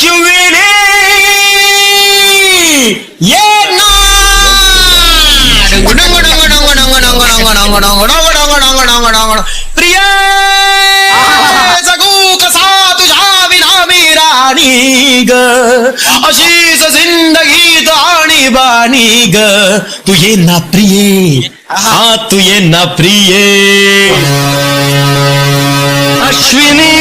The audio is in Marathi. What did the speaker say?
अश्विनी ये ना प्रिय जगू कसा तुझ्या विना मी राणी ग अशीच जिंदगीत आणि बाणी ग तू ये ना प्रिये हा तू ये ना प्रिये अश्विनी